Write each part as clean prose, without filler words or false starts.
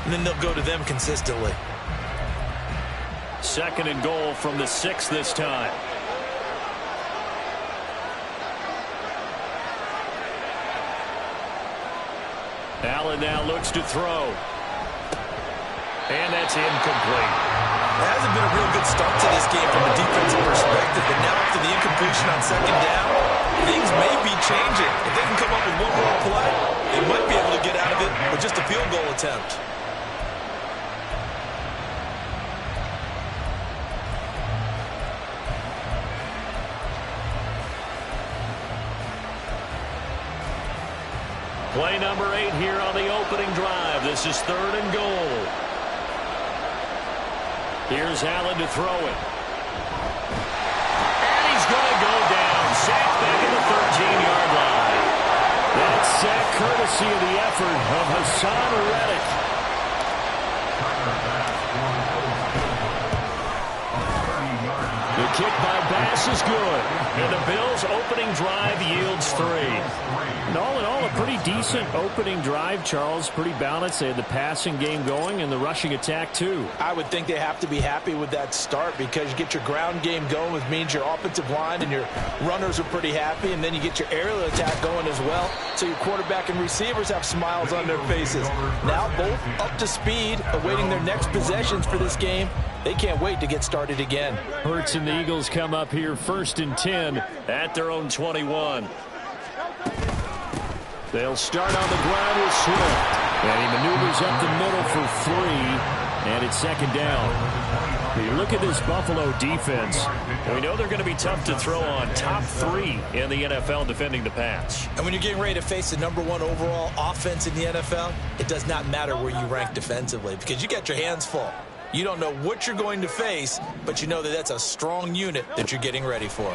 and then they'll go to them consistently. 2nd and goal from the 6 this time. Allen now looks to throw. And that's incomplete. It hasn't been a real good start to this game from a defensive perspective, but now after the incompletion on 2nd down, things may be changing. If they can come up with one more play, they might be able to get out of it with just a field goal attempt. Play number 8 here on the opening drive. This is 3rd and goal. Here's Allen to throw it. And he's going to go down. Sacked back at the 13-yard line. That sack courtesy of the effort of Haason Reddick. The kick by Bass is good. And the Bills' opening drive yields 3. And all in all, a pretty decent opening drive, Charles. Pretty balanced. They had the passing game going and the rushing attack, too. I would think they have to be happy with that start because you get your ground game going, which means your offensive line and your runners are pretty happy, and then you get your aerial attack going as well, so your quarterback and receivers have smiles on their faces. Now both up to speed, awaiting their next possessions for this game. They can't wait to get started again. Hurts and the Eagles come up here 1st and 10 at their own 21. They'll start on the ground with Swift. And he maneuvers up the middle for 3. And it's 2nd down. You look at this Buffalo defense. We know they're going to be tough to throw on. Top 3 in the NFL defending the pass. And when you're getting ready to face the #1 overall offense in the NFL, it does not matter where you rank defensively because you got your hands full. You don't know what you're going to face, but you know that that's a strong unit that you're getting ready for.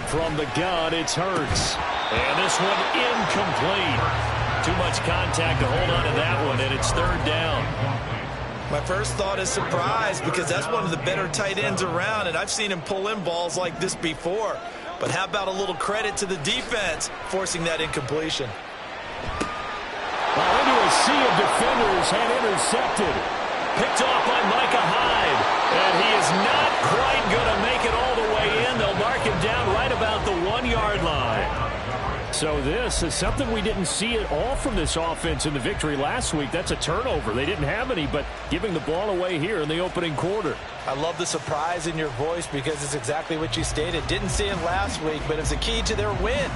From the gun, it's Hurts. And this one incomplete. Too much contact to hold on to that one, and it's 3rd down. My first thought is surprise because that's one of the better tight ends around, and I've seen him pull in balls like this before. But how about a little credit to the defense forcing that incompletion? Well, into a sea of defenders and intercepted. Picked off by Micah Hyde. And he is not quite going to make it all the way in. They'll mark him down right about the 1-yard line. So this is something we didn't see at all from this offense in the victory last week. That's a turnover. They didn't have any, but giving the ball away here in the opening quarter. I love the surprise in your voice because it's exactly what you stated. Didn't see it last week, but it's a key to their win.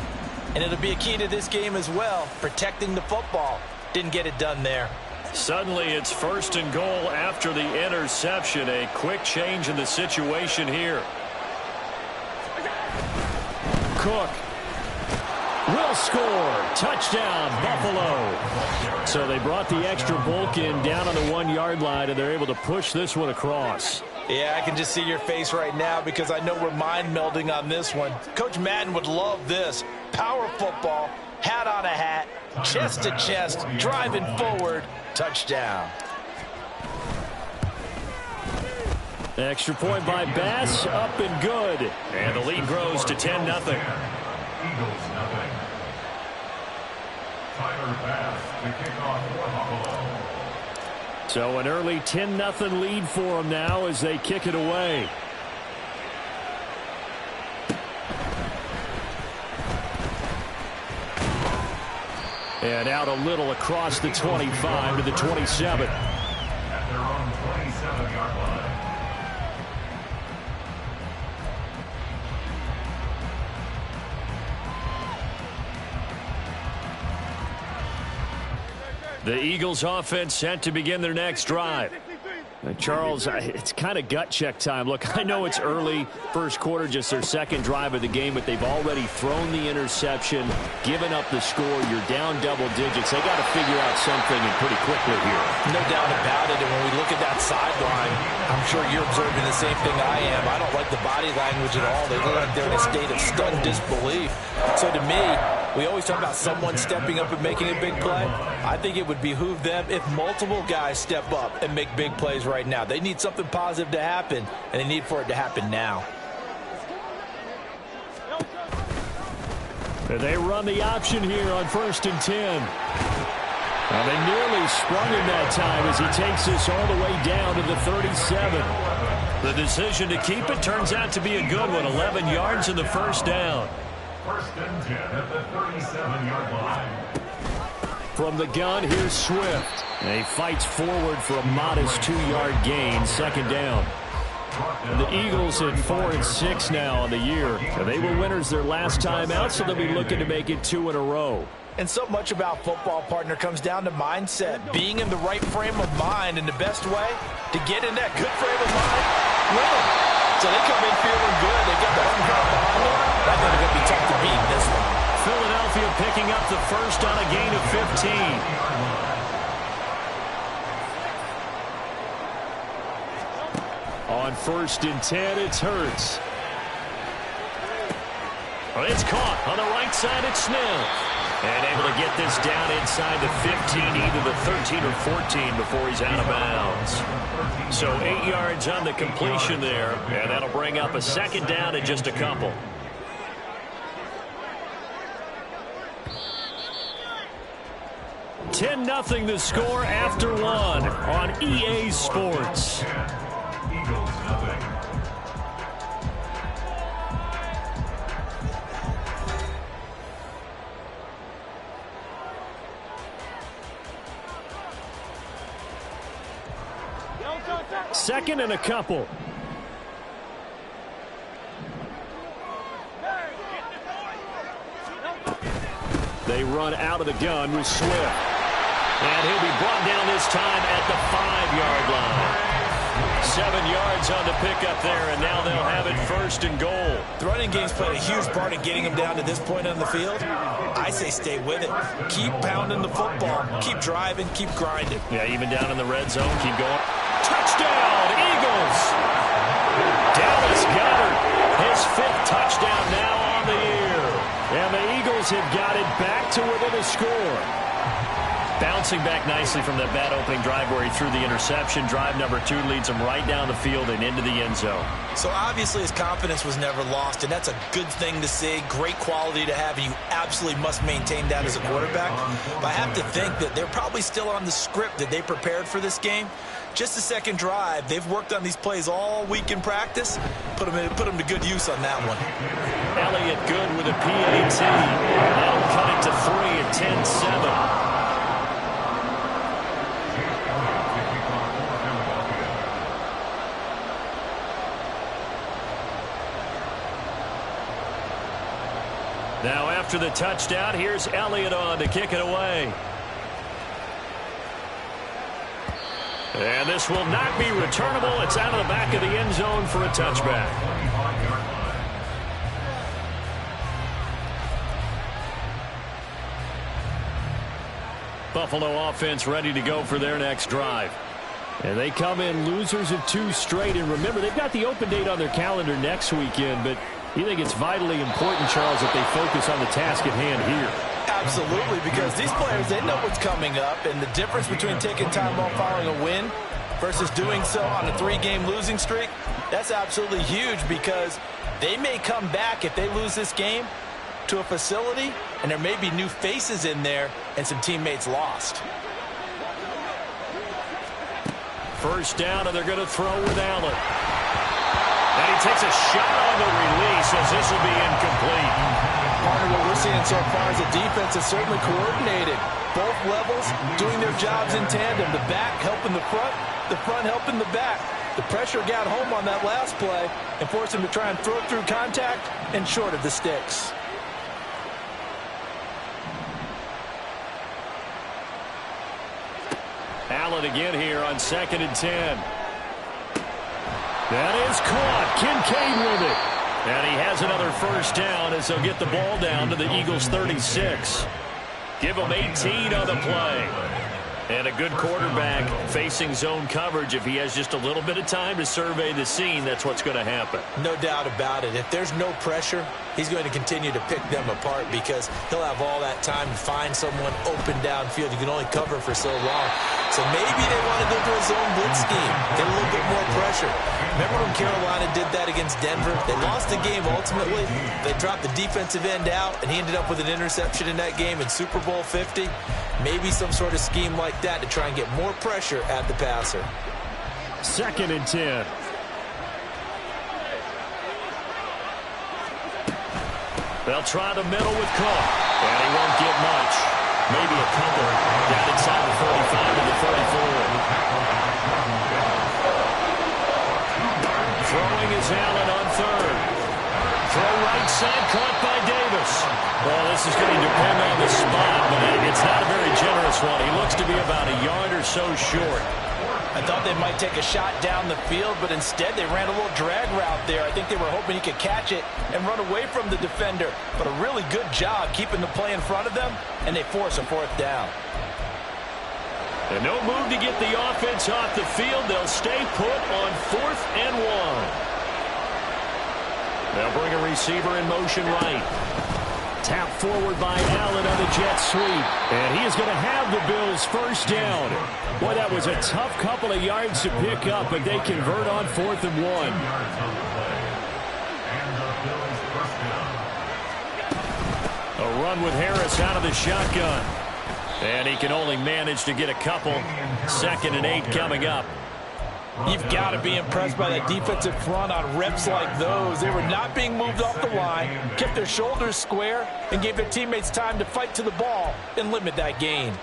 And it'll be a key to this game as well, protecting the football. Didn't get it done there. Suddenly it's 1st and goal after the interception. A quick change in the situation here. Cook will score. Touchdown, Buffalo. So they brought the extra bulk in down on the 1-yard line, and they're able to push this one across. Yeah, I can just see your face right now because I know we're mind melding on this one. Coach Madden would love this. Power football, hat on a hat, chest to chest, driving forward, touchdown. Extra point by Bass, up and good. And the lead grows to 10-0. Eagles nothing. Tyler Bass to kick off for Buffalo. So an early 10-0 lead for them now as they kick it away. And out a little across the 25 to the 27. At their own 27-yard line. The Eagles offense set to begin their next drive. Charles, it's kind of gut check time. Look, I know it's early, first quarter, just their second drive of the game, but they've already thrown the interception, given up the score. You're down double digits. They got to figure out something and pretty quickly here. No doubt about it. And when we look at that sideline, I'm sure you're observing the same thing I am. I don't like the body language at all. They look like they're in a state of stunned disbelief. So to me, we always talk about someone stepping up and making a big play. I think it would behoove them if multiple guys step up and make big plays right now. They need something positive to happen, and they need for it to happen now. They run the option here on 1st and 10. Well, they nearly sprung him that time as he takes this all the way down to the 37. The decision to keep it turns out to be a good one. 11 yards in the first down. First and 10 at the 37-yard line. From the gun, here's Swift. And he fights forward for a modest 2-yard gain, second down. And the Eagles at 4-6 now on the year. And they were winners their last time out, so they'll be looking to make it 2 in a row. And so much about football, partner, comes down to mindset. Being in the right frame of mind, and the best way to get in that good frame of mind, win. So they come in feeling good. They got the home crowd behind them. I think they're going to be tough to beat in this one. Philadelphia picking up the first on a gain of 15. On 1st and 10, it's Hurts. It's caught on the right side. It's Smith. And able to get this down inside the 15, either the 13 or 14 before he's out of bounds. So 8 yards on the completion there, and that'll bring up a second down in just a couple. $10-0 the score after one on EA Sports. Eagles nothing. Second and a couple. They run out of the gun with Swift. And he'll be brought down this time at the 5-yard line. 7 yards on the pickup there, and now they'll have it 1st and goal. The running game's played a huge part in getting them down to this point on the field. I say stay with it. Keep pounding the football. Keep driving. Keep grinding. Yeah, even down in the red zone. Keep going. Touchdown, Eagles! Dallas Goedert, his 5th touchdown now on the year. And the Eagles have got it back to within a score. Bouncing back nicely from that bad opening drive where he threw the interception. Drive number 2 leads him right down the field and into the end zone. So obviously his confidence was never lost, and that's a good thing to see. Great quality to have, and you absolutely must maintain that as a quarterback. But I have to think that they're probably still on the script that they prepared for this game. Just the second drive, they've worked on these plays all week in practice. Put them to good use on that one. Elliott good with a PAT. That'll cut it to 3 at 10-7. Now after the touchdown, here's Elliott on to kick it away. And this will not be returnable. It's out of the back of the end zone for a touchback. Buffalo offense ready to go for their next drive. And they come in losers of 2 straight. And remember, they've got the open date on their calendar next weekend, but you think it's vitally important, Charles, that they focus on the task at hand here? Absolutely, because these players, they know what's coming up, and the difference between taking time off following a win versus doing so on a 3-game losing streak, that's absolutely huge, because they may come back if they lose this game to a facility, and there may be new faces in there and some teammates lost. First down, and they're going to throw with Allen. And he takes a shot on the release as this will be incomplete. Part of what we're seeing so far is the defense is certainly coordinated. Both levels doing their jobs in tandem. The back helping the front helping the back. The pressure got home on that last play and forced him to try and throw it through contact and short of the sticks. Allen again here on 2nd and 10. That is caught. Kincaid with it. And he has another first down as they'll get the ball down to the Eagles' 36. Give them 18 on the play. And a good quarterback facing zone coverage. If he has just a little bit of time to survey the scene, that's what's going to happen. No doubt about it. If there's no pressure, he's going to continue to pick them apart because he'll have all that time to find someone open downfield. You can only cover for so long. So maybe they want to go to a zone blitz scheme, get a little bit more pressure. Remember when Carolina did that against Denver? They lost the game ultimately. They dropped the defensive end out, and he ended up with an interception in that game in Super Bowl 50. Maybe some sort of scheme like that to try and get more pressure at the passer. 2nd and 10. They'll try the middle with Cook, and he won't get much. Maybe a couple down inside the 45 to the 34. Throwing is Allen on 3rd. Throw right side, caught by Davis. Well, this is going to depend on the spot, but it's not a very generous one. He looks to be about a yard or so short. I thought they might take a shot down the field, but instead they ran a little drag route there. I think they were hoping he could catch it and run away from the defender. But a really good job keeping the play in front of them, and they force a 4th down. And no move to get the offense off the field. They'll stay put on 4th and 1. They'll bring a receiver in motion right. Tap forward by Allen on the jet sweep. And he is going to have the Bills' 1st down. Boy, that was a tough couple of yards to pick up, but they convert on 4th and 1. A run with Harris out of the shotgun. And he can only manage to get a couple. 2nd and 8 coming up. You've got to be impressed by that defensive front on reps like those. They were not being moved off the line, kept their shoulders square, and gave their teammates time to fight to the ball and limit that gain.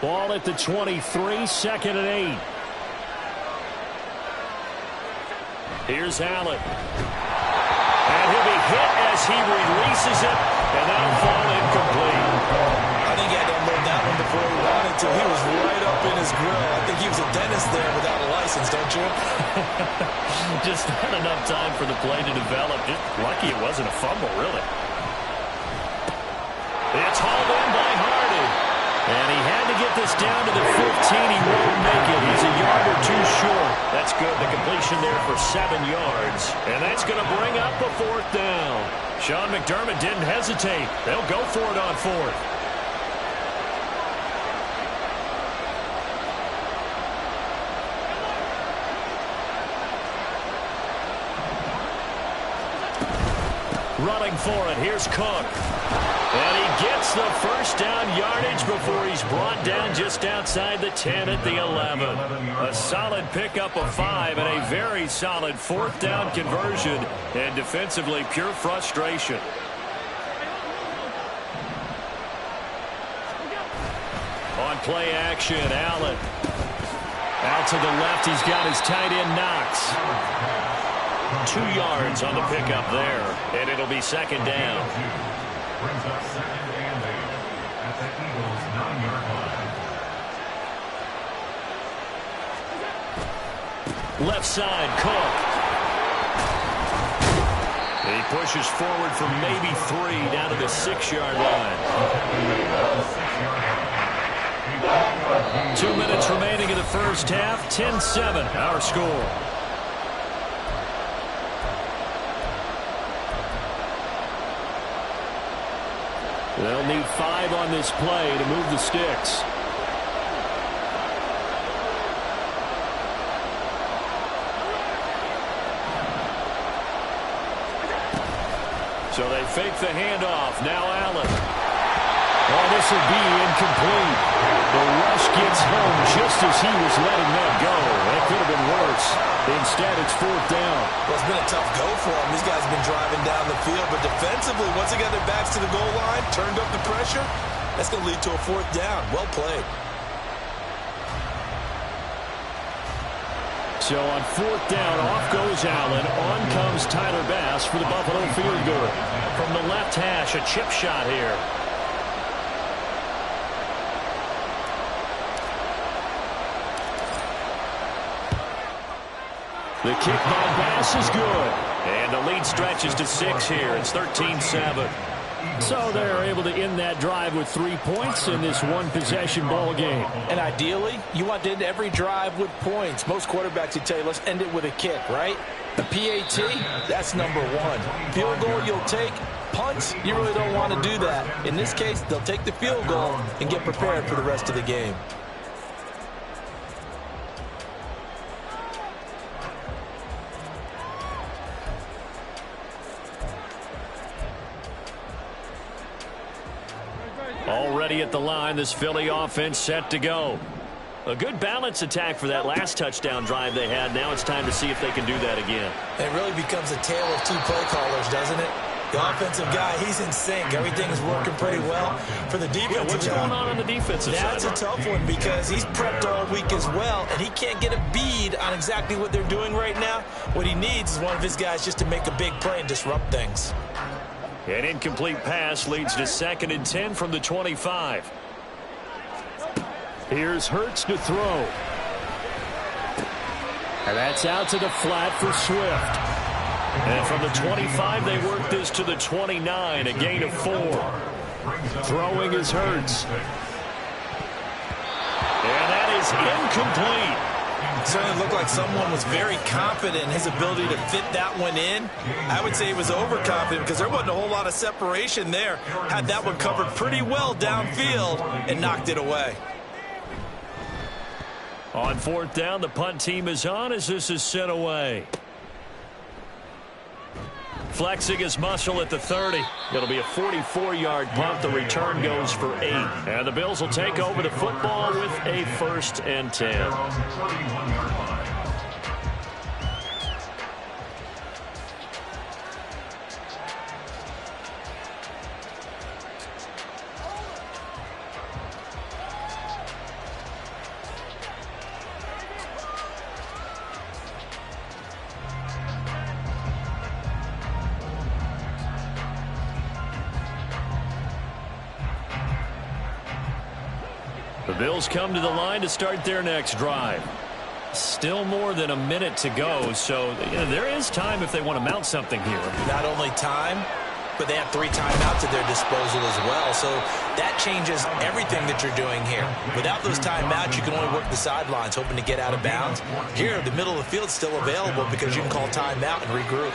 Ball at the 23, 2nd and 8. Here's Allen. And he'll be hit as he releases it, and that'll fall incomplete. I think he had to unload that one before he wanted to. He was right up in his grill. I think he was a dentist there without a license, don't you? Just not enough time for the play to develop. Just lucky it wasn't a fumble, really. It's hauled in by Hardy. And he had to get this down to the 15. He won't make it. He's a yard or 2 short. That's good. The completion there for 7 yards. And that's going to bring up a 4th down. Sean McDermott didn't hesitate. They'll go for it on 4th. Running for it. Here's Cook. And he gets the 1st down yardage before he's brought down just outside the 10 at the 11. A solid pickup of 5 and a very solid 4th down conversion. And defensively, pure frustration. On play action, Allen. Out to the left, he's got his tight end Knox. 2 yards on the pickup there, and it'll be 2nd down. Brings up 2nd and 8 at the Eagles' 9-yard line. Left side, Cook. He pushes forward for maybe 3 down to the 6-yard line. 2 minutes remaining in the 1st half. 10-7, our score. They'll need 5 on this play to move the sticks. So they fake the handoff. Now Allen. Oh, this will be incomplete. The rush gets home just as he was letting that go. That could have been worse. Instead, it's 4th down. Well, it's been a tough go for them. These guys have been driving down the field, but defensively, once they got their backs to the goal line, turned up the pressure, that's going to lead to a 4th down. Well played. So on 4th down, off goes Allen. On comes Tyler Bass for the Buffalo field goal. From the left hash, a chip shot here. The kick by Bass is good. And the lead stretches to 6 here. It's 13-7. So they're able to end that drive with 3 points in this one-possession ball game. And ideally, you want to end every drive with points. Most quarterbacks would tell you, let's end it with a kick, right? The PAT, that's number 1. Field goal you'll take. Punts, you really don't want to do that. In this case, they'll take the field goal and get prepared for the rest of the game. ready at the line. This Philly offense set to go. A good balance attack for that last touchdown drive they had. Now it's time to see if they can do that again. It really becomes a tale of two play callers, doesn't it? The offensive guy, he's in sync. Everything is working pretty well. For the defensive guy, what's going on the defensive side? That's a tough one because he's prepped all week as well, and he can't get a bead on exactly what they're doing right now. What he needs is one of his guys just to make a big play and disrupt things. An incomplete pass leads to 2nd and 10 from the 25. Here's Hurts to throw. And that's out to the flat for Swift. And from the 25, they work this to the 29, a gain of 4. Throwing is Hurts. And that is incomplete. It certainly looked like someone was very confident in his ability to fit that one in. I would say he was overconfident because there wasn't a whole lot of separation there. Had that one covered pretty well downfield and knocked it away. On 4th down, the punt team is on as this is sent away. Flexing his muscle at the 30. It'll be a 44-yard punt. The return goes for 8. And the Bills will take over the football with a 1st and 10. The Bills come to the line to start their next drive. Still more than a minute to go, so there is time if they want to mount something here. Not only time, but they have 3 timeouts at their disposal as well, so that changes everything that you're doing here. Without those timeouts, you can only work the sidelines, hoping to get out of bounds. Here, the middle of the field is still available because you can call timeout and regroup.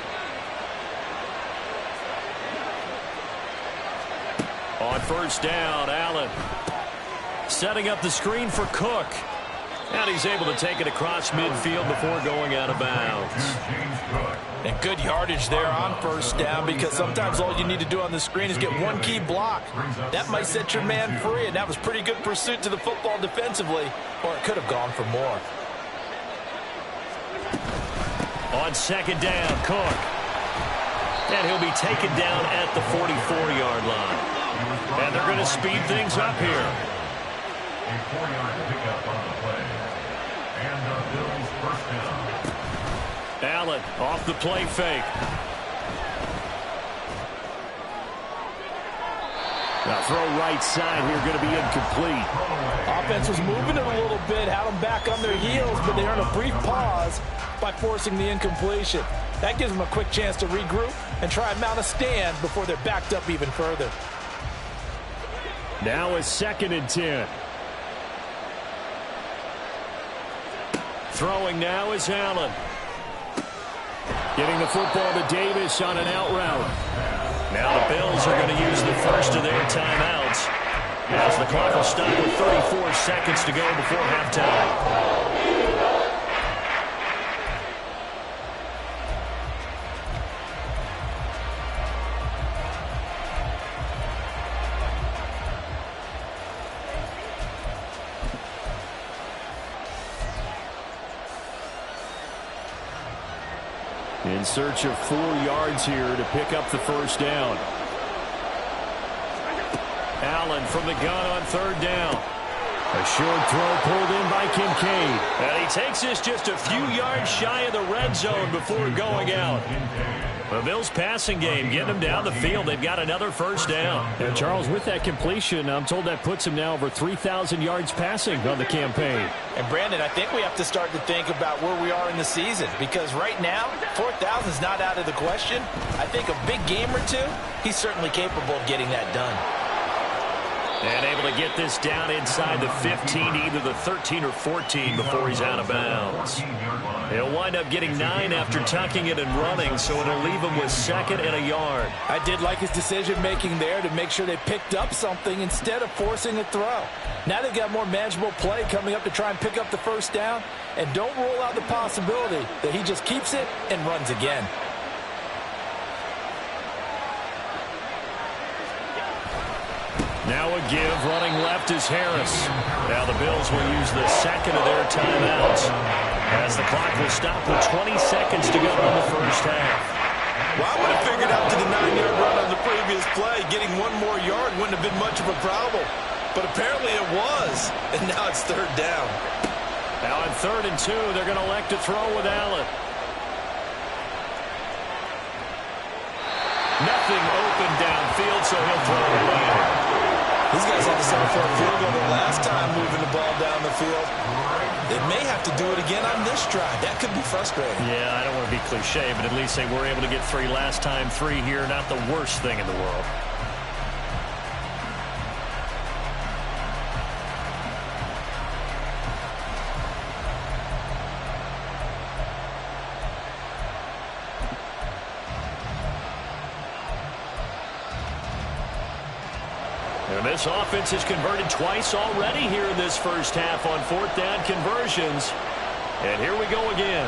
On 1st down, Allen setting up the screen for Cook. And he's able to take it across midfield before going out of bounds. And good yardage there on 1st down because sometimes all you need to do on the screen is get one key block. That might set your man free, and that was pretty good pursuit to the football defensively, or it could have gone for more. On 2nd down, Cook. And he'll be taken down at the 44-yard line. And they're going to speed things up here. A 4-yard pickup on the play. And the Bills 1st down. Allen off the play fake. Now throw right side here, going to be incomplete. Offense was moving it a little bit, had them back on their heels, but they earned a brief pause by forcing the incompletion. That gives them a quick chance to regroup and try and mount a stand before they're backed up even further. Now a 2nd and 10. Throwing now is Allen. Getting the football to Davis on an out route. Now the Bills are going to use the first of their timeouts as the clock will stop with 34 seconds to go before halftime. In search of 4 yards here to pick up the 1st down. Allen from the gun on 3rd down. A short throw pulled in by Kincaid. And he takes this just a few yards shy of the red zone before going out. The Bills passing game getting them down the field. They've got another 1st down. And Charles, with that completion, I'm told that puts him now over 3,000 yards passing on the campaign. And Brandon, I think we have to start to think about where we are in the season because right now, 4,000 is not out of the question. I think a big game or two, he's certainly capable of getting that done. And able to get this down inside the 15, either the 13 or 14 before he's out of bounds. He'll wind up getting 9 after tucking it and running, so it'll leave him with 2nd and a yard. I did like his decision-making there to make sure they picked up something instead of forcing a throw. Now they've got more manageable play coming up to try and pick up the 1st down, and don't rule out the possibility that he just keeps it and runs again. Now a a give. Running left is Harris. Now the Bills will use the second of their timeouts as the clock will stop with 20 seconds to go in the first half. Well, I would have figured after the 9-yard run on the previous play, getting one more yard wouldn't have been much of a problem. But apparently it was, and now it's third down. Now on 3rd and 2, they're going to elect to throw with Allen. Nothing open downfield, so he'll throw it away. These guys had to settle for a field goal the last time moving the ball down the field. They may have to do it again on this drive. That could be frustrating. Yeah, I don't want to be cliche, but at least they were able to get 3 last time. 3 here, not the worst thing in the world. And this offense has converted twice already here in this first half on 4th down conversions. And here we go again.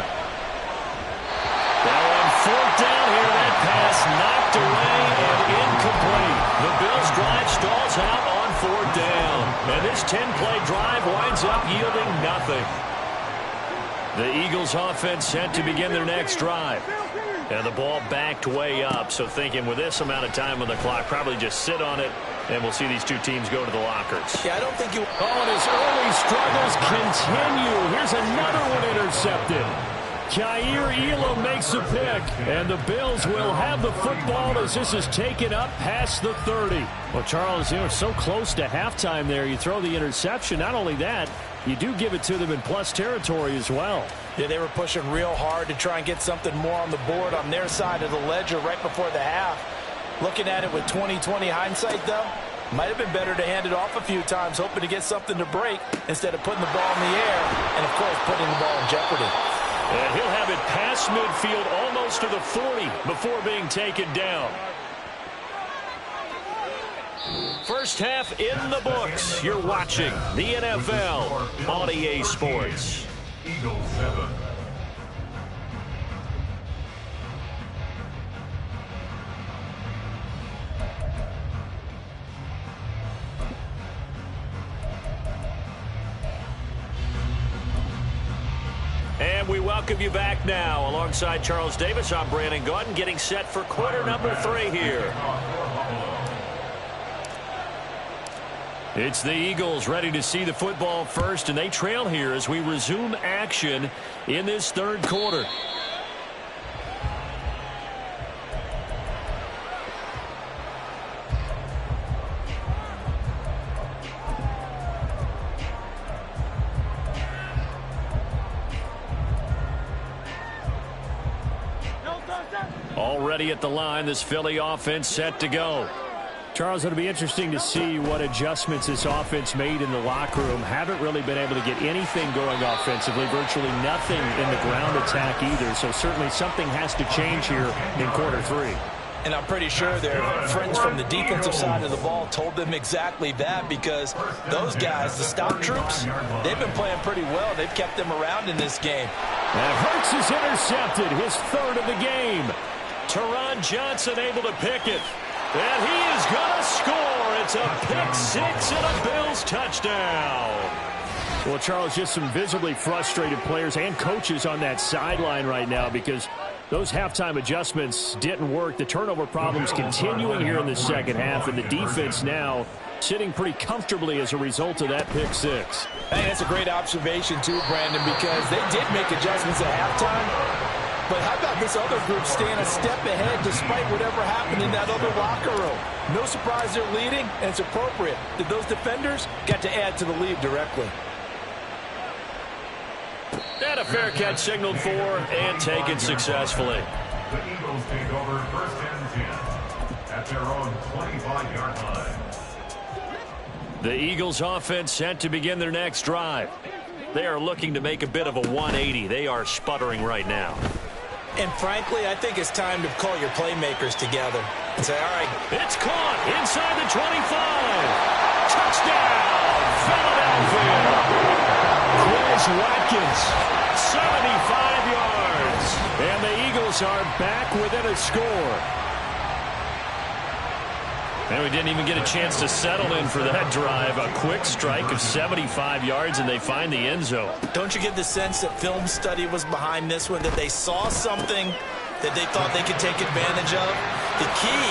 Now on 4th down here, that pass knocked away and incomplete. The Bills drive stalls out on 4th down. And this 10-play drive winds up yielding nothing. The Eagles offense set to begin their next drive. And the ball backed way up. So thinking with this amount of time on the clock, probably just sit on it. And we'll see these two teams go to the lockers. Yeah, I don't think you... Oh, and his early struggles continue. Here's another one intercepted. Kaiir Elam makes the pick. And the Bills will have the football as this is taken up past the 30. Well, Charles, so close to halftime there. You throw the interception. Not only that, you do give it to them in plus territory as well. Yeah, they were pushing real hard to try and get something more on the board on their side of the ledger right before the half. Looking at it with 20/20 hindsight, though, might have been better to hand it off a few times, hoping to get something to break instead of putting the ball in the air and, of course, putting the ball in jeopardy. And he'll have it past midfield almost to the 40 before being taken down. First half in the books. You're watching the NFL on EA Sports. Eagles 7. And we welcome you back now. Alongside Charles Davis, I'm Brandon Gaudin, getting set for quarter number 3 here. It's the Eagles ready to see the football first, and they trail here as we resume action in this 3rd quarter. Already at the line, this Philly offense set to go. Charles, it'll be interesting to see what adjustments this offense made in the locker room. Haven't really been able to get anything going offensively, virtually nothing in the ground attack either. So certainly something has to change here in quarter 3. And I'm pretty sure their friends from the defensive side of the ball told them exactly that, because those guys, the stop troops, they've been playing pretty well. They've kept them around in this game. And Hurts is intercepted, his 3rd of the game. Teron Johnson able to pick it. And he is going to score. It's a pick 6 and a Bills touchdown. Well, Charles, just some visibly frustrated players and coaches on that sideline right now because those halftime adjustments didn't work. The turnover problems continuing here in the second half, and the defense now sitting pretty comfortably as a result of that pick 6. Hey, that's a great observation too, Brandon, because they did make adjustments at halftime. But how about this other group staying a step ahead despite whatever happened in that other locker room? No surprise they're leading, and it's appropriate that those defenders got to add to the lead directly. And a fair catch signaled for and taken successfully. The Eagles take over 1st and 10 at their own 25-yard line. The Eagles offense set to begin their next drive. They are looking to make a bit of a 180. They are sputtering right now. And frankly, I think it's time to call your playmakers together and say, all right. It's caught inside the 25. Touchdown, Philadelphia. Chris Watkins, 75 yards. And the Eagles are back within a score. And we didn't even get a chance to settle in for that drive. A quick strike of 75 yards, and they find the end zone. Don't you get the sense that film study was behind this one, that they saw something that they thought they could take advantage of? The key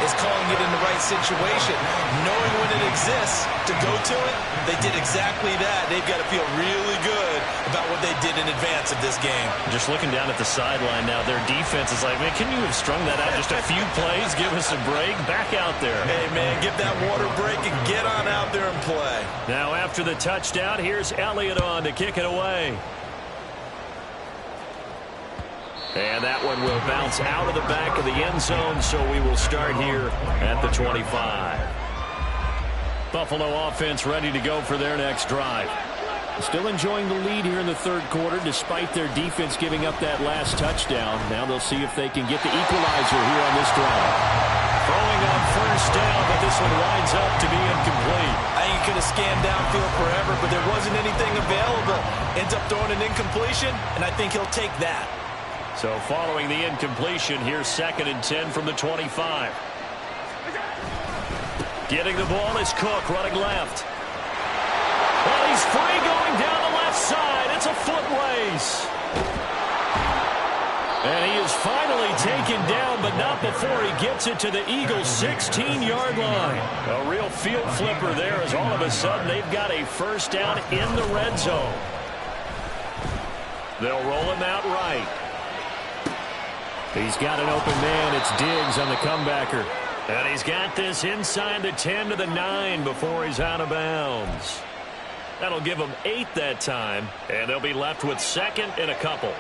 is calling it in the right situation, knowing when it exists to go to it. They did exactly that. They've got to feel really good about what they did in advance of this game. Just looking down at the sideline now, their defense is like, man, can you have strung that out just a few plays? Give us a break. Back out there. Hey, man, give that water break and get on out there and play. Now after the touchdown, here's Elliott on to kick it away. And that one will bounce out of the back of the end zone, so we will start here at the 25. Buffalo offense ready to go for their next drive. Still enjoying the lead here in the third quarter, despite their defense giving up that last touchdown. Now they'll see if they can get the equalizer here on this drive. Throwing on first down, but this one winds up to be incomplete. I think he could have scanned downfield forever, but there wasn't anything available. Ends up throwing an incompletion, and I think he'll take that. So following the incompletion, here's 2nd and 10 from the 25. Getting the ball is Cook running left. Well, he's free going down the left side. It's a foot race. And he is finally taken down, but not before he gets it to the Eagles' 16-yard line. A real field flipper there, as all of a sudden they've got a first down in the red zone. They'll roll him out right. He's got an open man. It's Diggs on the comebacker. And he's got this inside the 10 to the 9 before he's out of bounds. That'll give them 8 that time, and they'll be left with 2nd and a couple.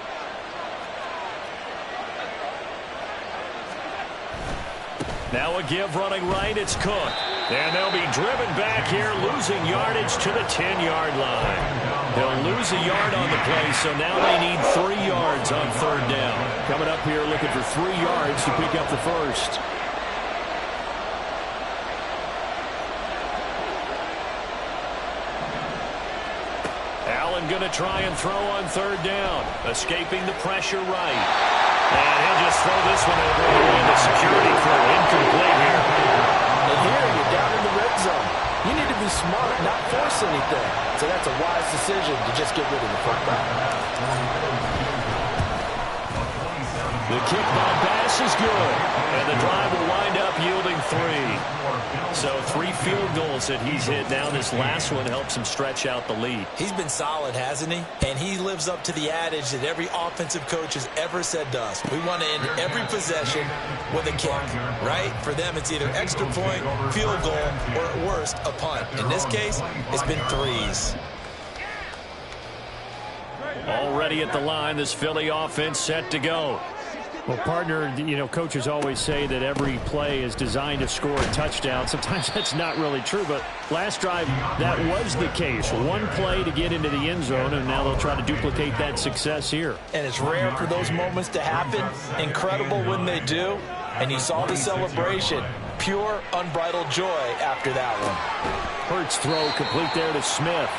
Now a give running right. It's Cook. And they'll be driven back here, losing yardage to the 10-yard line. They'll lose a yard on the play, so now they need 3 yards on third down. Coming up here looking for 3 yards to pick up the first. Allen going to try and throw on third down. Escaping the pressure right. And he'll just throw this one over the way of the security crew. Incomplete here. And here you're down in the red zone. You need to be smart, not force anything. So that's a wise decision to just get rid of the football. The kick by Bass is good. And the drive will wind up yielding 3. So 3 field goals that he's hit now. This last one helps him stretch out the lead. He's been solid, hasn't he? And he lives up to the adage that every offensive coach has ever said to us. We want to end every possession with a kick, right? For them, it's either extra point, field goal, or at worst, a punt. In this case, it's been 3s. Already at the line, this Philly offense set to go. Well, partner, you know, coaches always say that every play is designed to score a touchdown. Sometimes that's not really true, but last drive, that was the case. 1 play to get into the end zone, and now they'll try to duplicate that success here. And it's rare for those moments to happen. Incredible when they do. And you saw the celebration. Pure, unbridled joy after that one. Hurts throw complete there to Smith.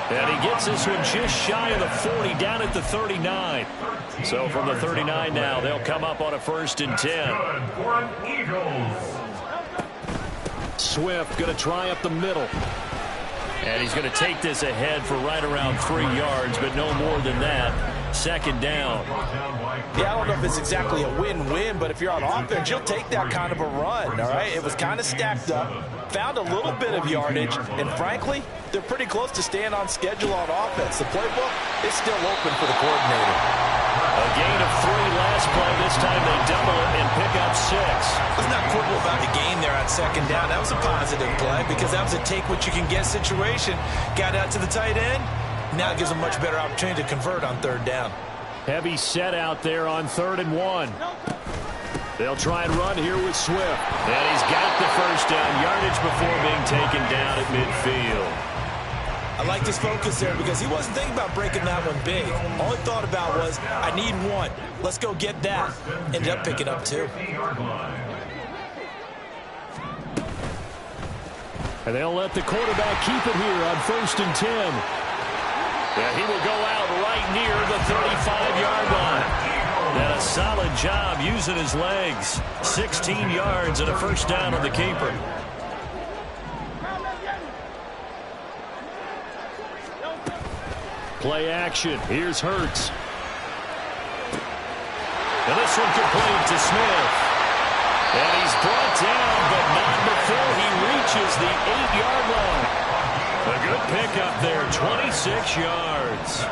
And he gets this one just shy of the 40, down at the 39. So from the 39 now, they'll come up on a 1st and 10. Swift going to try up the middle. And he's going to take this ahead for right around 3 yards, but no more than that. 2nd down. Yeah, I don't know if it's exactly a win-win, but if you're on offense, you'll take that kind of a run, all right? It was kind of stacked up, found a little bit of yardage, and frankly, they're pretty close to staying on schedule on offense. The playbook is still open for the coordinator. A gain of 3 last play. This time they double it and pick up 6. Let's not quibble about the gain there on 2nd down. That was a positive play because that was a take-what-you-can-get situation. Got out to the tight end. Now it gives them a much better opportunity to convert on 3rd down. Heavy set out there on 3rd and 1. They'll try and run here with Swift. And he's got the first down yardage before being taken down at midfield. I like this focus there because he wasn't thinking about breaking that one big. All he thought about was, I need 1. Let's go get that. Ended up picking up 2. And they'll let the quarterback keep it here on 1st and 10. Yeah, he will go out right near the 35-yard line. And a solid job using his legs. 16 yards and a first down on the keeper. Play action. Here's Hurts. And this one complete to Smith. And he's brought down, but not before he reaches the 8-yard line. A good pickup there, 26 yards.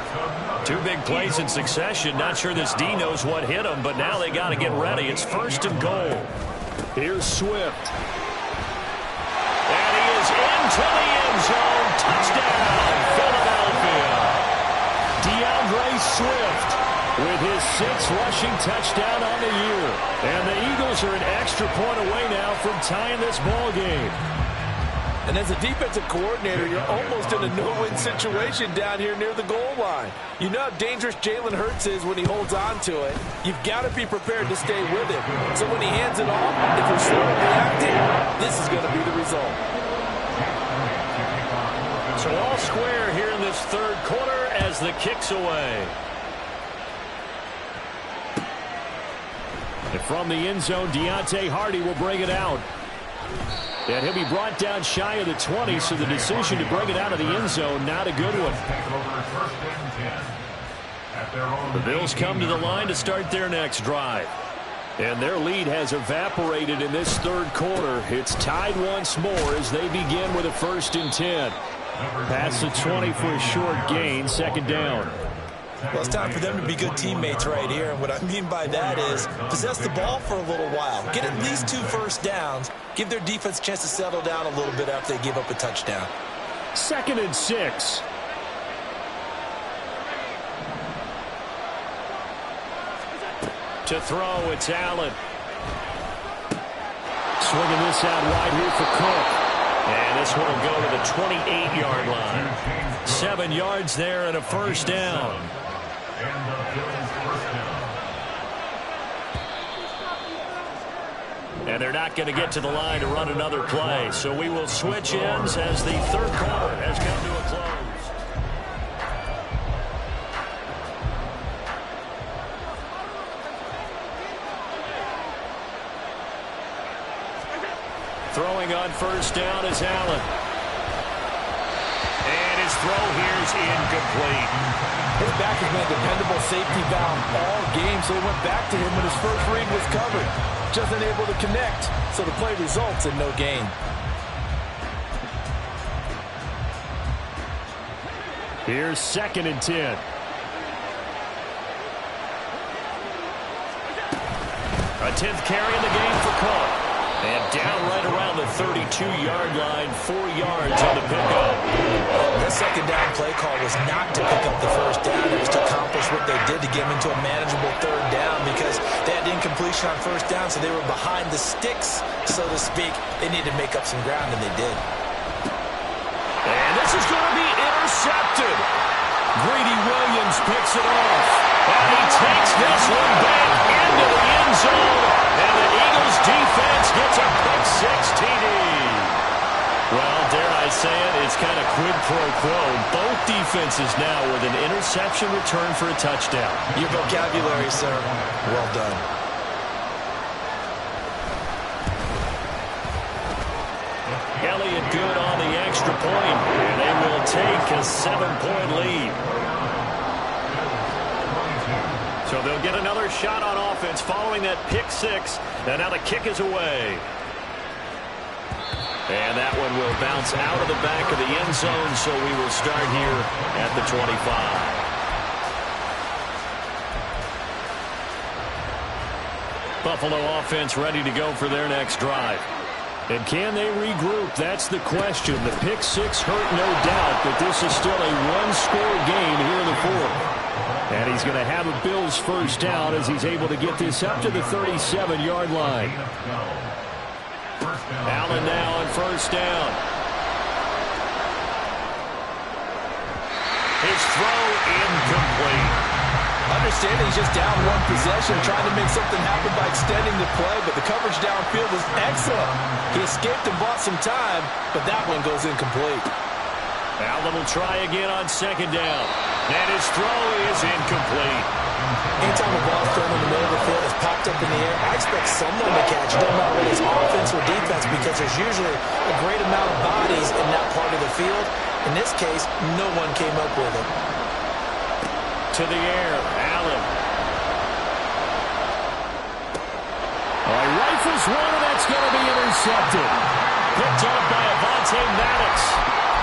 2 big plays in succession. Not sure this D knows what hit him, but now they got to get ready. It's 1st and goal. Here's Swift. And he is into the end zone. Touchdown, Philadelphia. DeAndre Swift with his 6th rushing touchdown on the year. And the Eagles are an extra point away now from tying this ball game. And as a defensive coordinator, you're almost in a no-win situation down here near the goal line. You know how dangerous Jalen Hurts is when he holds on to it. You've got to be prepared to stay with him. So when he hands it off, if you're slow at reacting, this is going to be the result. So all square here in this 3rd quarter as the kick's away. And from the end zone, Deontay Hardy will bring it out. And he'll be brought down shy of the 20, so the decision to bring it out of the end zone, not a good one. The Bills come to the line to start their next drive. And their lead has evaporated in this 3rd quarter. It's tied once more as they begin with a 1st and 10. Past the 20 for a short gain, 2nd down. Well, it's time for them to be good teammates right here. And what I mean by that is possess the ball for a little while. Get at least 2 first downs. Give their defense a chance to settle down a little bit after they give up a touchdown. 2nd and 6. To throw, it's Allen. Swinging this out wide here for Cook. And this one will go to the 28-yard line. 7 yards there and a 1st down. And they're not going to get to the line to run another play. So we will switch ends as the 3rd quarter has come to a close. Throwing on 1st down is Allen. And his throw here is incomplete. His back has been a dependable safety valve all game, so he went back to him when his first read was covered. Just unable to connect, so the play results in no gain. Here's 2nd and 10. A 10th carry in the game for Cook. And down right around the 32-yard line, 4 yards on the pickup. That 2nd down play call was not to pick up the 1st down. It was to accomplish what they did to get them into a manageable 3rd down because they had incompletion on 1st down, so they were behind the sticks, so to speak. They needed to make up some ground, and they did. And this is going to be intercepted. Greedy Williams picks it off. And he takes this one back into the end zone. And the Eagles defense gets a pick 6 TD. Well, dare I say it, it's kind of quid pro quo. Both defenses now with an interception return for a touchdown. Your vocabulary, sir. Well done. Elliott good on the extra point, and they will take a 7-point lead. So they'll get another shot on offense following that pick 6, and now the kick is away. And that one will bounce out of the back of the end zone, so we will start here at the 25. Buffalo offense ready to go for their next drive. And can they regroup? That's the question. The pick 6 hurt, no doubt, but this is still a one-score game here in the 4th. And he's going to have a Bills 1st down as he's able to get this up to the 37-yard line. Allen now on 1st down. His throw incomplete. Understand he's just down one possession, trying to make something happen by extending the play, but the coverage downfield was excellent. He escaped and bought some time, but that one goes incomplete. Allen will try again on 2nd down. And his throw is incomplete. Anytime a ball thrown in the middle of the field is popped up in the air, I expect someone to catch it. Doesn't matter whether it's offense or defense because there's usually a great amount of bodies in that part of the field. In this case, no one came up with it. to the air. Allen. He rifles one, and that's going to be intercepted. Picked up by Avonte Maddox.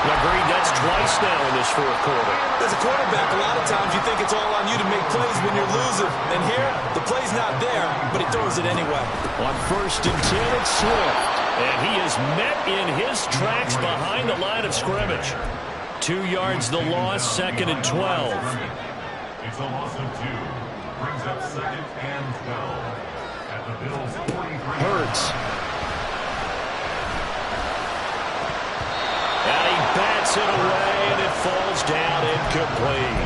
Agreed, that's twice now in this fourth quarter. As a quarterback, a lot of times you think it's all on you to make plays when you're losing. And here, the play's not there, but he throws it anyway. On 1st and 10, it's Swift. And he is met in his tracks behind the line of scrimmage. 2 yards the loss, 2nd and 12. It's a loss of 2. Brings up 2nd and 12. At the Bills' 43. Hurts. And he bats it away, and it falls down incomplete.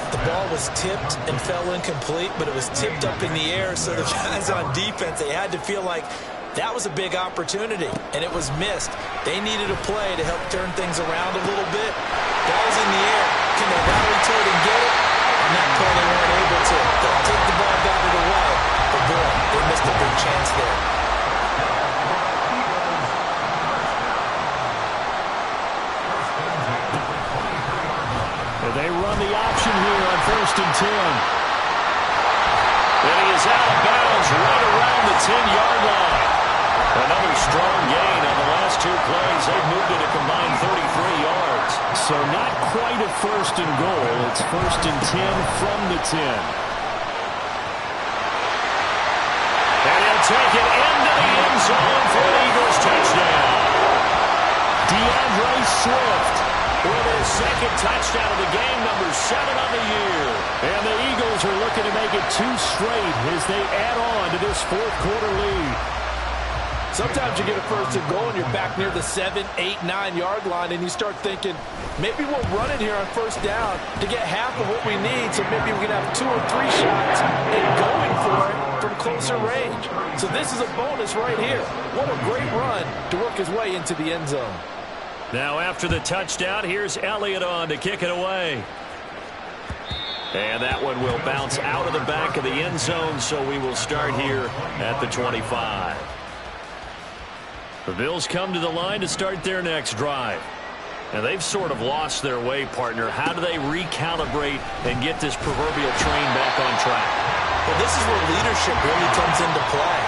The ball was tipped and fell incomplete, but it was tipped up in the air, so the guys on defense, they had to feel like that was a big opportunity, and it was missed. They needed a play to help turn things around a little bit. Ball's in the air. Can they rally to it and get it? On that play, they weren't able to. They'll take the ball, got it away. But, boy, they missed a big chance there. They run the option here on 1st and 10. And he is out of bounds right around the 10-yard line. Another strong gain on the last 2 plays. They've moved it a combined 33 yards. So not quite a 1st and goal. It's 1st and 10 from the 10. And he'll take it into the end zone for an Eagles touchdown. DeAndre Swift with his 2nd touchdown of the game, number 7 on the year. And the Eagles are looking to make it 2 straight as they add on to this 4th quarter lead. Sometimes you get a 1st and goal and you're back near the 7, 8, 9-yard line, and you start thinking, maybe we'll run it here on 1st down to get half of what we need, so maybe we can have 2 or 3 shots and going for it from closer range. So this is a bonus right here. What a great run to work his way into the end zone. Now after the touchdown, here's Elliott on to kick it away. And that one will bounce out of the back of the end zone, so we will start here at the 25. The Bills come to the line to start their next drive. And they've sort of lost their way, partner. How do they recalibrate and get this proverbial train back on track? Well, this is where leadership really comes into play.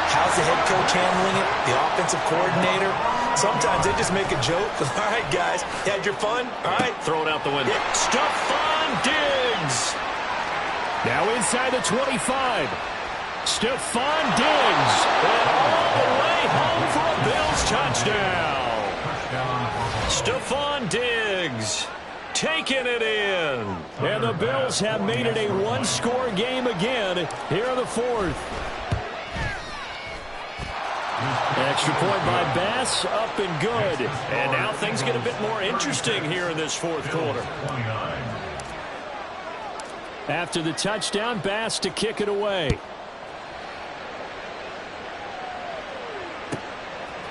How's the head coach handling it? The offensive coordinator? Sometimes they just make a joke. All right, guys, you had your fun? All right. Throw it out the window. Yeah. Stephon Diggs. Now inside the 25. Stephon Diggs. And all the way home for a Bills touchdown. Stephon Diggs taking it in. And the Bills have made it a 1-score game again here in the 4th. Extra point by Bass, up and good. And now things get a bit more interesting here in this 4th quarter. After the touchdown, Bass to kick it away.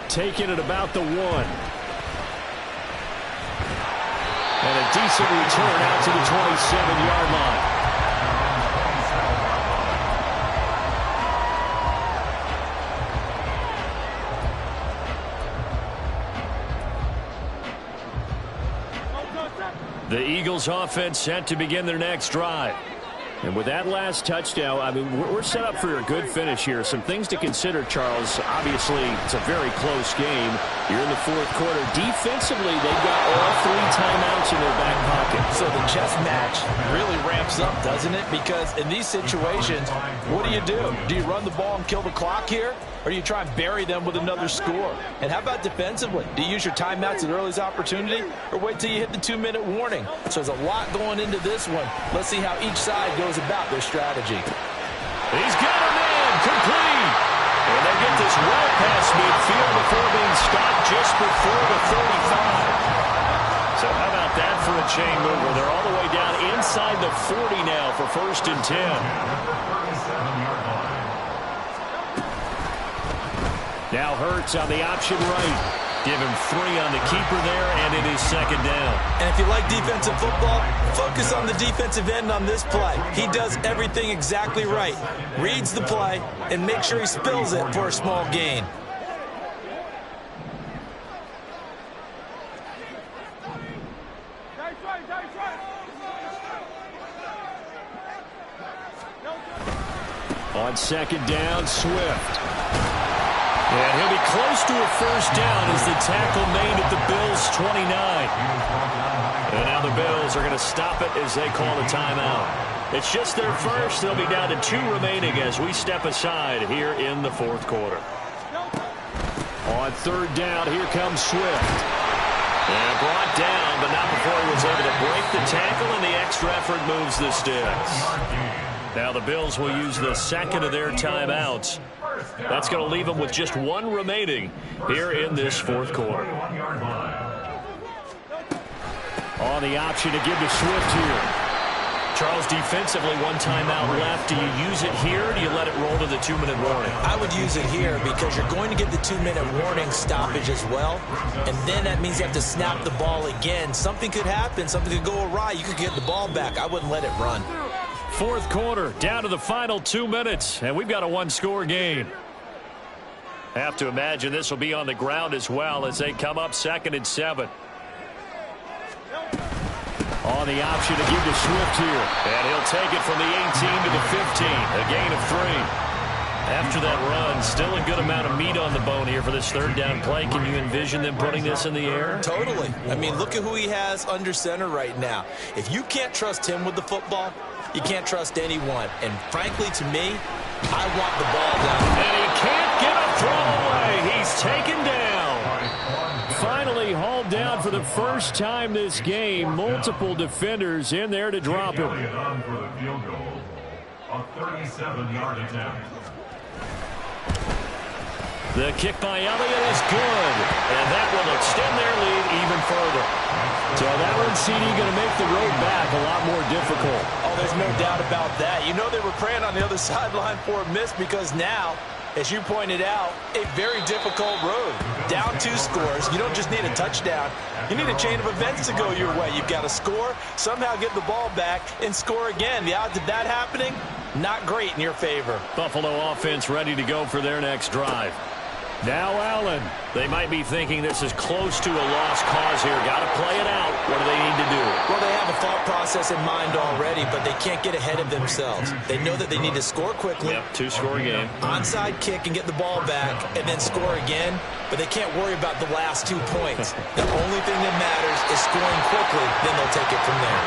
Taking it about the 1. And a decent return out to the 27-yard line. The Eagles offense set to begin their next drive. And with that last touchdown, I mean, we're set up for a good finish here. Some things to consider, Charles. Obviously, it's a very close game. You're in the 4th quarter. Defensively, they've got all 3 timeouts in their back pocket. So the chess match really ramps up, doesn't it? Because in these situations, what do? Do you run the ball and kill the clock here? Or do you try and bury them with another score? And how about defensively? Do you use your timeouts at earliest opportunity? Or wait till you hit the 2-minute warning? So there's a lot going into this one. Let's see how each side goes about their strategy. He's got a man complete. And they get this well past midfield before being stopped just before the 35. So how about that for a chain mover? They're all the way down inside the 40 now for 1st and 10. Now Hurts on the option right. Give him 3 on the keeper there, and it is 2nd down. And if you like defensive football, focus on the defensive end on this play. He does everything exactly right. Reads the play and make sure he spills it for a small gain. On second down, Swift. And he'll be close to a first down as the tackle made at the Bills' 29. And now the Bills are going to stop it as they call a timeout. It's just their first. They'll be down to 2 remaining as we step aside here in the fourth quarter. On third down, here comes Swift. And brought down, but not before he was able to break the tackle, and the extra effort moves the sticks. Now the Bills will use the second of their timeouts. That's going to leave them with just 1 remaining here in this fourth quarter. On the option to give to Swift here. Charles, defensively, 1 timeout left. Do you use it here, or do you let it roll to the 2-minute warning? I would use it here because you're going to get the 2-minute warning stoppage as well. And then that means you have to snap the ball again. Something could happen. Something could go awry. You could get the ball back. I wouldn't let it run. Fourth quarter, down to the final 2 minutes, and we've got a 1-score game. Have to imagine this will be on the ground as well as they come up 2nd and 7. On the option to give to Swift here. And he'll take it from the 18 to the 15. A gain of 3. After that run, still a good amount of meat on the bone here for this third down play. Can you envision them putting this in the air? Totally. I mean, look at who he has under center right now. If you can't trust him with the football, you can't trust anyone. And frankly, to me, I want the ball down. And he can't get a throw away. He's taken down. Finally hauled down for the first time this game. Multiple defenders in there to drop him. For the field goal, a 37-yard attempt. The kick by Elliott is good, and that will extend their lead even further. So that one, CD, going to make the road back a lot more difficult. Oh, there's no doubt about that. You know they were praying on the other sideline for a miss because now, as you pointed out, a very difficult road. Down 2 scores. You don't just need a touchdown. You need a chain of events to go your way. You've got to score, somehow get the ball back, and score again. The odds of that happening, not great in your favor. Buffalo offense ready to go for their next drive. Now Allen. They might be thinking this is close to a lost cause here. Got to play it out. What do they need to do? Well, they have a thought process in mind already, but they can't get ahead of themselves. They know that they need to score quickly. Yep, 2-score game. Onside kick and get the ball back and then score again, but they can't worry about the last 2 points. The only thing that matters is scoring quickly, then they'll take it from there.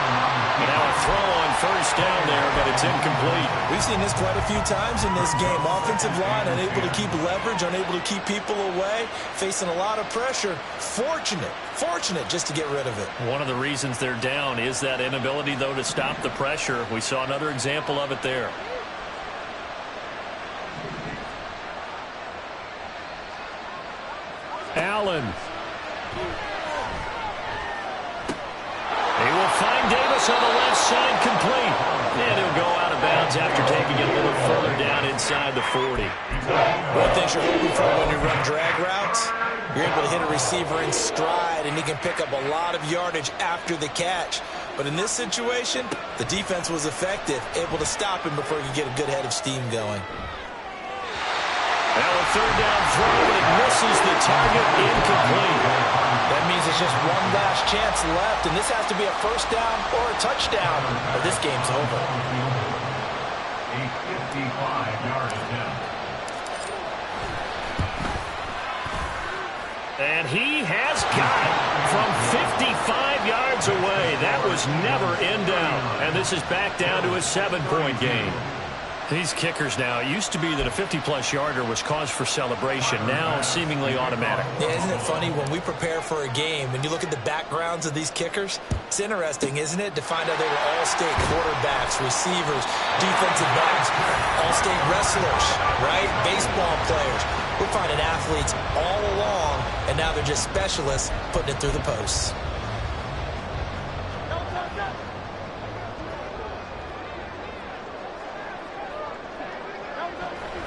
Now a throw on first down there, but it's incomplete. We've seen this quite a few times in this game. Offensive line unable to keep leverage, unable to keep people away, facing a lot of pressure. Fortunate just to get rid of it. One of the reasons they're down is that inability, though, to stop the pressure. We saw another example of it there. Allen. He will find Davis on the left side, complete. And he'll go out of bounds after taking it a little further down inside the 40. One thing you're hoping for when you run drag routes, you're able to hit a receiver in stride, and he can pick up a lot of yardage after the catch. But in this situation, the defense was effective, able to stop him before he could get a good head of steam going. Now a third down throw, but it misses the target, incomplete. That means it's just one last chance left, and this has to be a first down or a touchdown, or this game's over. A 55-yard attempt. And he has got it from 55 yards away. That was never in down. And this is back down to a 7-point game. These kickers now, it used to be that a 50-plus yarder was cause for celebration. Now, seemingly automatic. Yeah, isn't it funny when we prepare for a game, when you look at the backgrounds of these kickers, it's interesting, isn't it, to find out they were all-state quarterbacks, receivers, defensive backs, all-state wrestlers, right? Baseball players. We're finding athletes all along, and now they're just specialists putting it through the posts.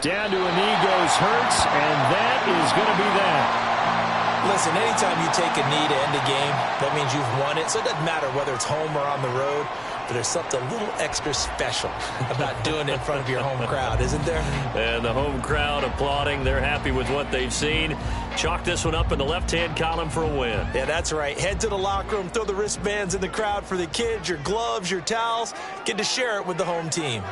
Down to a knee goes Hurts, and that is going to be that. Listen, anytime you take a knee to end a game, that means you've won it. So it doesn't matter whether it's home or on the road, but there's something a little extra special about doing it in front of your home crowd, isn't there? And the home crowd applauding. They're happy with what they've seen. Chalk this one up in the left-hand column for a win. Yeah, that's right. Head to the locker room, throw the wristbands in the crowd for the kids, your gloves, your towels. Get to share it with the home team.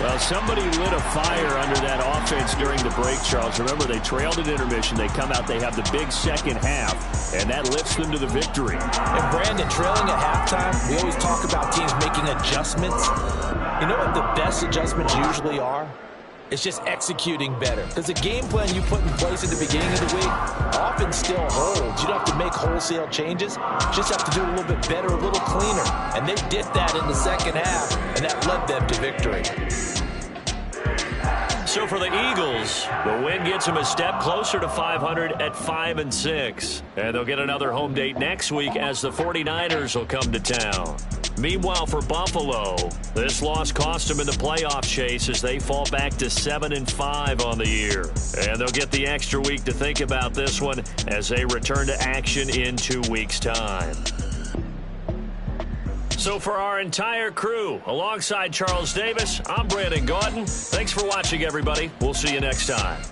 Well, somebody lit a fire under that offense during the break, Charles. Remember, they trailed at intermission. They come out, they have the big second half, and that lifts them to the victory. And, Brandon, trailing at halftime, we always talk about teams making adjustments. You know what the best adjustments usually are? It's just executing better. Because the game plan you put in place at the beginning of the week often still holds. You don't have to make wholesale changes. You just have to do it a little bit better, a little cleaner. And they did that in the second half, and that led them to victory. So for the Eagles, the win gets them a step closer to 500 at 5-6. And they'll get another home date next week as the 49ers will come to town. Meanwhile, for Buffalo, this loss cost them in the playoff chase as they fall back to 7-5 on the year. And they'll get the extra week to think about this one as they return to action in 2 weeks' time. So for our entire crew, alongside Charles Davis, I'm Brandon Gaudin. Thanks for watching, everybody. We'll see you next time.